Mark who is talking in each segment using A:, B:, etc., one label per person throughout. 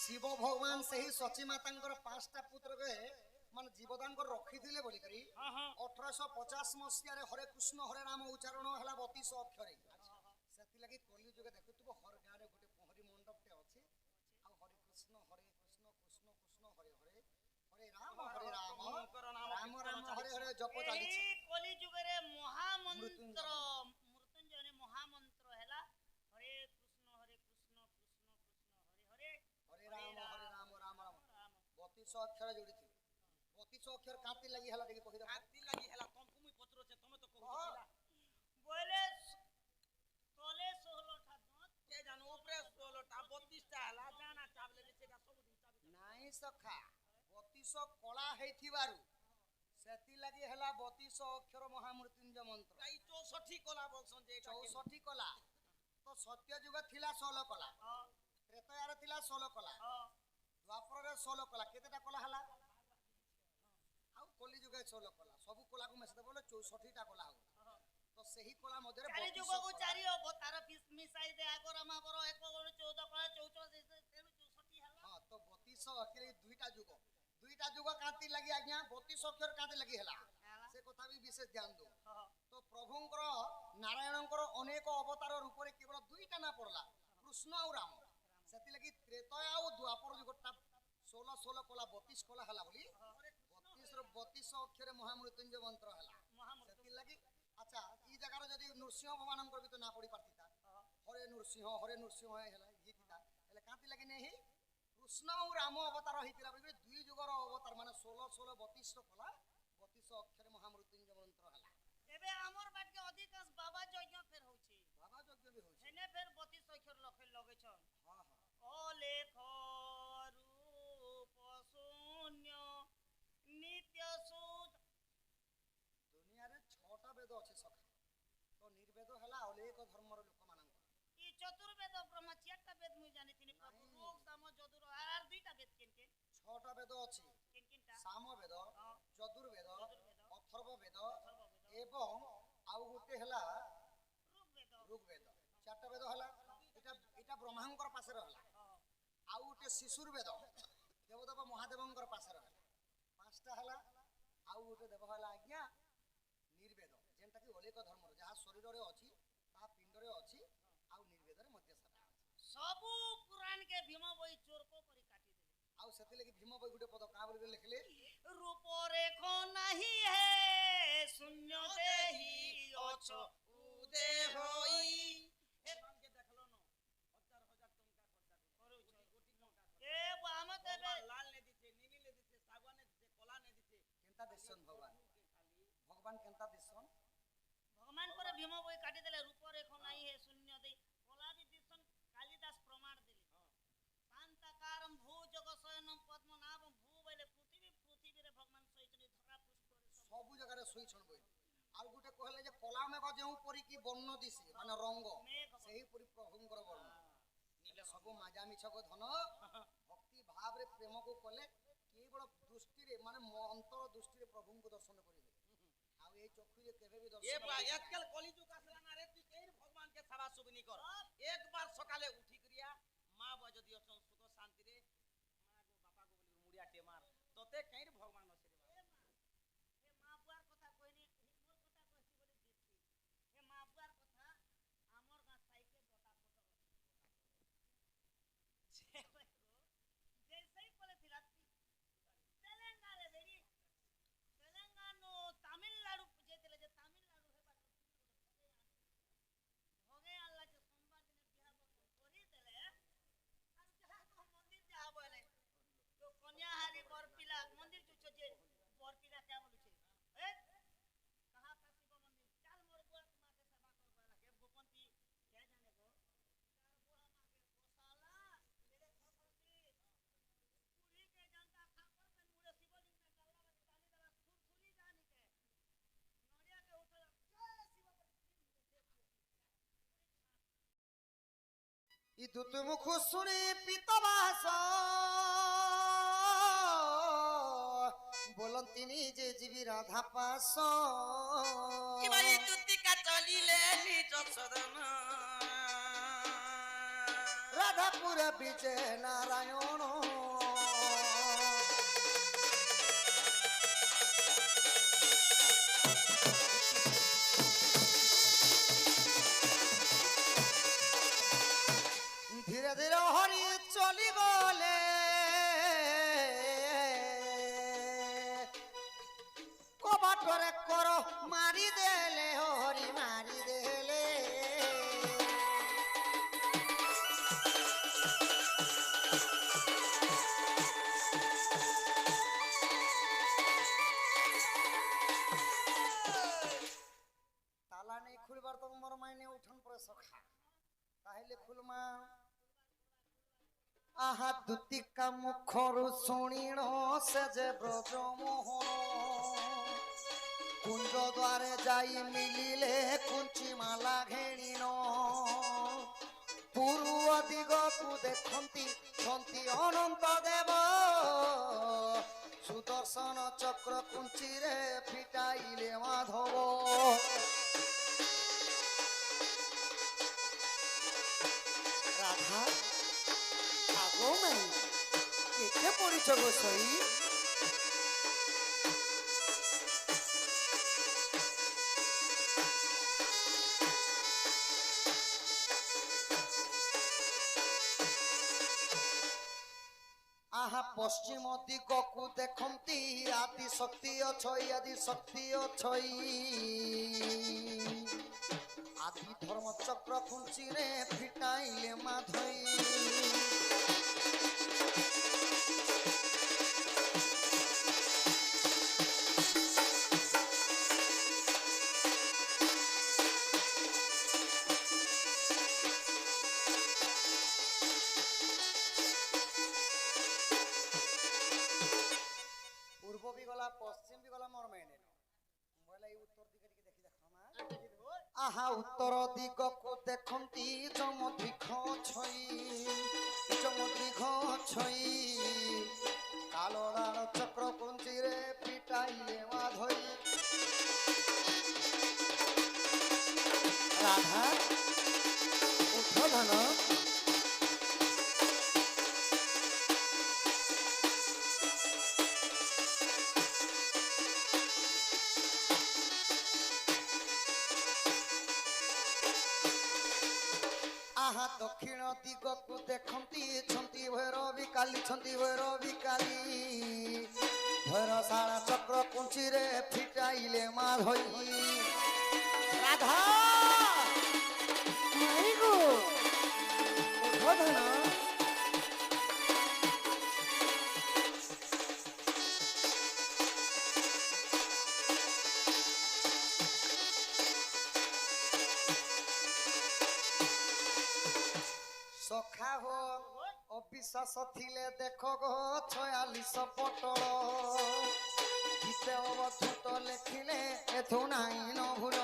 A: शिव भगवान से ही सची माता पांचटा पुत्र के मान जीवदान कर रखी थिले बोली करी 1850 मसिया रे हरे कृष्ण हरे राम उच्चारण हला 32 अक्षरे सेति लगी कली जुगे देखुतबो हर गां रे गोटे पहरी मंडप टे अछि आ हरे कृष्ण कृष्ण कृष्ण हरे हरे हरे राम राम राम हरे हरे जप चाली
B: एही कली जुगे रे महामंत्र मृत्युंजय ने महामंत्र हैला हरे कृष्ण हरे
A: राम राम 32 अक्षर जोड़ी थी 32 अक्षर काती लगी हला देखि कहि
C: काती लगी हला तुमको मुई पत्र छे तमे तो कहू
B: बोले तले 16 टा दांत
C: के जानो ऊपरे 16 टा 32 टा हला जाना चावले सेटा सब दिन चाबी
A: नाही सखा 32 कला हेथिबारु सेति लगी हला 32 अक्षर महामृत्युंजय मंत्र
C: काई 64 कला बोलसन जे
A: 64 कला तो सत्य युग थिला 16 कला त्रेता रे थिला 16 कला द्वापर रे 16 कला केतेटा कला हला आउ कली जुगे 16 कला सब कला को मेसे बोले 64 टा कला हो तो सही कला मध्ये
B: चारि जुग को चारि अवतार मिसाई दे आगर माबर 14 कला 14 तेनु 64 हला
A: हां तो 32 अक्षर दुईटा जुग कांति लगी आज्ञा 32 अक्षर कांति लगी हला से कथा भी विशेष ध्यान दो तो प्रभुंकर नारायणंकर अनेक अवतार रूप रे केवल दुईटा ना पड़ला कृष्ण और राम सेति लगी त्रेता और द्वापर जुगटा 16 कला 32 कला हला बोली 32 रो 32 अक्षर महामृत्युंजय मंत्र हला सेति लगी अच्छा ई जगह रे जदी नरसिंह भगवानंकर भी तो ना पड़ी पारतीता हरे नरसिंह हला हितिता एले कांति लगी नहीं कृष्ण और राम अवतार हितिला बोली दुई जुगर अवतार माने 16 32 कला 32 अक्षर महामृत्युंजय मंत्र हला
B: एबे हमर बाट के अधिकांश बाबा यज्ञ फेर होछि
A: बाबा यज्ञ भी होछि
B: हेने फेर 32 अक्षर लखे लगे छन
A: हां
B: अलेख रूप शून्य नित्य शुद्ध
A: दुनिया रे 6टा वेद अछि सखा तो निर्वेद हला अलेख धर्म रो लोक मानंकर
B: ई चतुर्वेद ब्रह्म चारटा वेद मुई जानि तिनी प्रभु रोग साम जदुर आर दुईटा वेद केन
A: 6टा वेद अछि
B: किनटा
A: साम वेद चतुर्वेद अथर्व वेद एवं आउ गुटे हला ऋग्वेद चारटा वेद हला एटा ब्रह्मांकर पासे रहला आउ गुटे शिशुर वेद देवदेव महादेवंकर पासे रहला पांचटा हला आउ गुटे देव हला आज्ञा निर्वेद जेंटा कि अलेख धर्म जहा शरीर रे अछि ता पिंड रे अछि आउ निर्वेद रे मध्य सदा अछि
B: सबु पुराण के भीम बई चोर को करी काटी देले
A: आउ सेति लगी भीम बई गुटे पद का बोली लिखले
B: रूप रेखो नहीं है शून्य देही अछ
C: उदे होई ए मान के देखलो न हजार हजार टंका खर्चा कोटी
B: ए हम तेबे
C: लाल ने दिते नीली ने दिते सागवान ने दिते कोला ने दिते
A: केंता देसन भगवान केंता देसन
B: भगवान पर भीम बई काटी देले रूप रेखो नहीं है शून्य देही कोला भी दिसन कालिदास प्रमाण देले शांताकारम भू जग शयनम पद्मनाभम भू बोले पृथ्वी रे भगवान सोइचनी धरा पृष्ठ रे
A: सब जगह रे सोई छन बोल आउ गुटे कहले जे कला में जेउ परी की वर्ण दिसी माने रंग सही परी प्रभुंकर वर्ण नीले सब माजा मिछ को धन भक्ति भाव रे प्रेम को कले केवल दृष्टि रे माने अंतर दृष्टि रे प्रभु को दर्शन करिवे आउ ए चक्षु जे केबे भी दर्शन
C: ए बा एकल कलिजुग आसला ना रे तू केर भगवान के सेवा सुबनी कर एक बार सकाले उठी करिया मां बा जदी असन सुख शांति रे मां गो बापा गो बोली मुड़िया टे मार तते केर भगवान असे रे
B: ए मां बुआर कथा कहनी मोर कथा कहसी बोली देखी ए मां बुआर कथा हमर गा साइके डटा फोटो जैसे ही बोले थी रात तेलंगाना रे बेरी तेलंगाना तमिलनाडु जेतेले जे तमिलनाडु हे बात भगे अल्लाह के सोमवार दिन बियाह करी देले और जहां को मंदिर जा बोले तो कन्याहारी बरपिला मंदिर जो जे बरपिला क्या बोलु छे ए कहां का शिव मंदिर चल मोर बुआ मां के सेवा करबा लगे भूपंती क्या जाने गो चार बुआ मां के गोशाला मेरे खपरती पूरी के जनता खापर में मुड़े शिवलिंग का गल्ला में डाली दला थुरथुली जानी के नडिया के उठल जय शिव
A: इ दुत मुख सुने पितवास बोलंतिनी जे जीवी राधा पास
C: कि भाई तुति का चलिले निज सदन
A: রাধাপুরে বিজে নারায়ণ ধীরে ধীরে হরি চলি গলে কবাটরে কর মারি দেলে হরি মারি দেলে তালা নেই খুলবার তো মোর মাইনে উঠান পরে সখা তাহলে খুলমা আহা দুতিকা মুখরু শুনিণ সে যে ব্রজ মোহন কুঞ্জ দ্বারে যাই মিলিলে কুঞ্চি মালা ঘেণিন পূর্ব দিগকু দেখন্তি সন্তি অনন্ত দেব সুদর্শন চক্র কুঞ্চিরে ফিটাইলে মাধব রাধা আগো মাই কেতে পড়িছ গো সই আহা পশ্চিম দিগকু দেখন্তি আদি শক্তি অছই আদি শক্তি অছই আদি ধর্ম চক্র কুঞ্চিরে ফিটাইলে মাধই পূর্ব বি গলা পশ্চিম বি গলা মোর মাইনে বলে এই উত্তর দিকে দিকে দেখি দেখো না আহা উত্তর দিগকু দেখন্তি যমদৃঘ ছই যমদৃঘ ছই কালো রাণ চক্র কুঞ্চিরে পিটাইলে মাধই রাধা উঠ ধন আহা দক্ষিণ দিগকু দেখন্তি ছন্তি ভৈরবী কালী ছন্তি ভৈরবী কালী ভৈরশালা চক্র কুঞ্চিরে ফিটাইলে মাধই রাধা মাই গো উঠ ধন সখা হো অবিশ্বাস থিলে দেখো গো 46 পটল গীতে অবধূত লেখিলে এথু নাই ন ভুল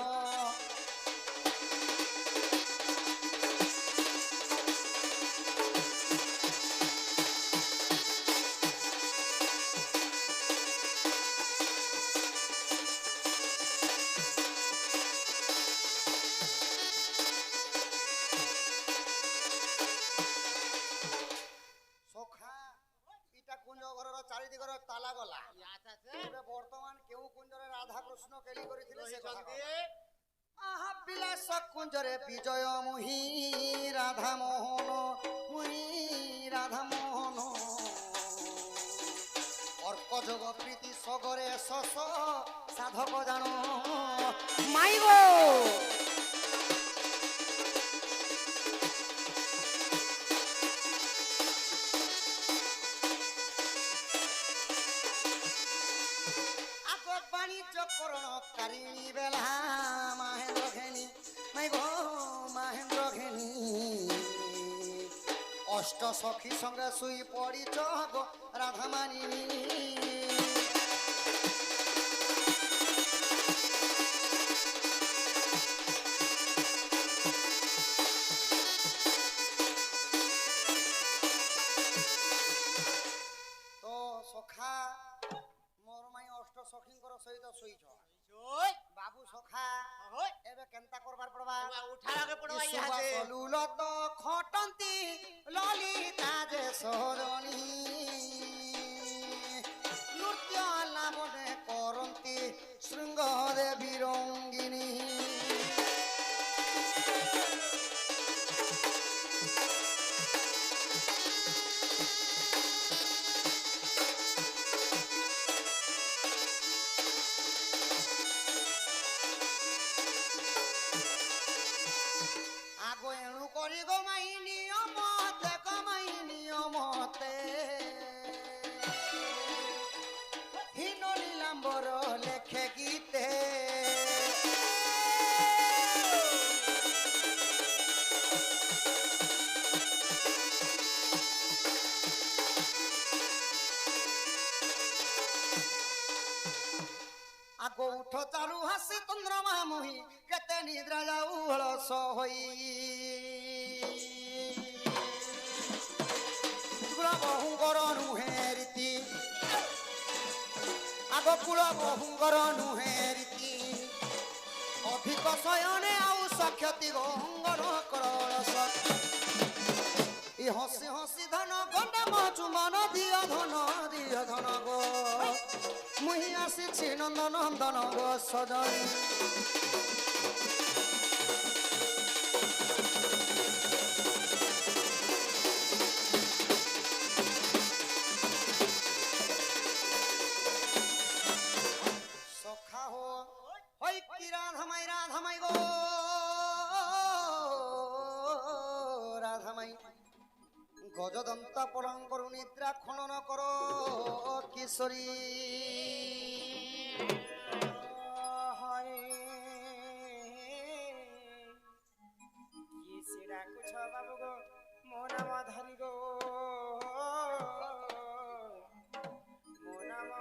A: সখা ইটা কুঞ্জ ঘরের চারিদিগর তালা গলা ଏବେ ବର୍ତ୍ତମାନ କେଉଁ କୁଞ୍ଜରେ ରାଧା କୃଷ୍ଣ କେଳି କରିଥିଲେ ସେ କଥା କହ। ଆହା ବିଳାସ କୁଞ୍ଜରେ ବିଜୟ ମୁହିଁ ରାଧା ମୋହନ ମୁହିଁ ରାଧା ମୋହନ ଅର୍କ ଯୋଗ ପ୍ରୀତି ସଗରେ ଶସ ସାଧକ ଜାଣ ମାଇଗୋ কারিণী বেলা মহেন্দ্র ঘেনি মাই গো মহেন্দ্র ঘেনি অষ্ট সখী সঙ্গে শুই পড়িছ গো রাধা মানিনী তো সখা মোর মাই অষ্ট সখীঙ্কর সহিত শুইছ বাবু সখা এবে কেনতা করবার পড়বা
B: উঠালাকে পড়বা
A: ইসুবা
B: ইহাতে
A: সলুলত খটন্তি ସଜଣୀ ନୃତ୍ୟ ଲାଭରେ କରନ୍ତି ଶୃଙ୍ଗ ଦେବୀ ରଙ୍ଗିନୀ ଆଗ ଏଣୁ କରି ଗମାଇ ନିୟମତେ ଗମାଇ ନିୟମତେ ହୀନ ନୀଳାମ୍ବର ଲେଖେ ଗୀତେ ଆଗ ଉଠ ଚାଲୁ ହାସି ଚନ୍ଦ୍ରମା ମୁହିଁ କେତେ ନିଦ୍ରା ଯାଉ ହଳସ ହୋଇ କୁଳ ବହୁଙ୍କର ନୁହେଁ ରୀତି ଆଗ କୁଳ ବହୁଙ୍କର ନୁହେଁ ରୀତି ଅଧିକ ଶୟନେ ଆଉ ସକ୍ଷତି ଗଙ୍ଗର କରଳସ ଇ ହସି ହସି ଧନ ଗଣ୍ଡା ମଚୁ ମନ ଦିଅ ଧନ ଗো মুহি আসিছি নন্দন নন্দন গো সজনী সখা হো হই কি রাধামাই গো রাধামাই গজদন্ত পলঙ্করু নিদ্রা খনন কর কিশোরী
C: ডাকুছ বাবু গো ମୋ ନାମ ଧରି ଗো ମୋ ନାମ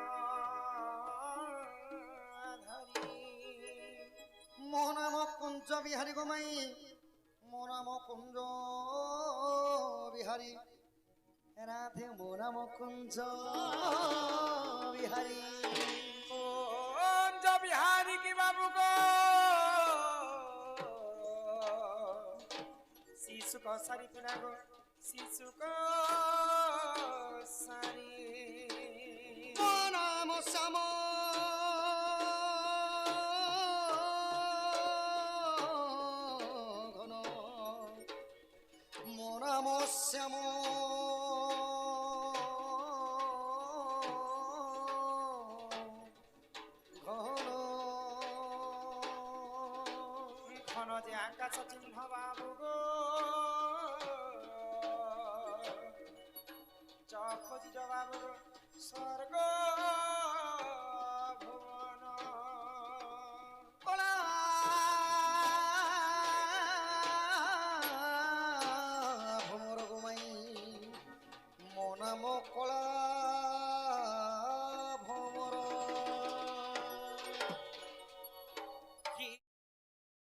C: ଧରି
A: ମୋ ନାମ କୁଞ୍ଜ ବିହାରୀ ଗୋମାଇ ମୋ ନାମ କୁଞ୍ଜ ବିହାରୀ রাধে মো নাম কুঞ্জ বিহারী
C: কুঞ্জ বিহারী কি বাবু গো শিশু কসারি তুনা গো শিশু কসারি
A: মো নাম শ্যাম ঘন মো নাম শ্যাম
C: ঘন যে আকাশ চিহ্ন বাবু গো খোঁজি বাবু গো স্বর্গ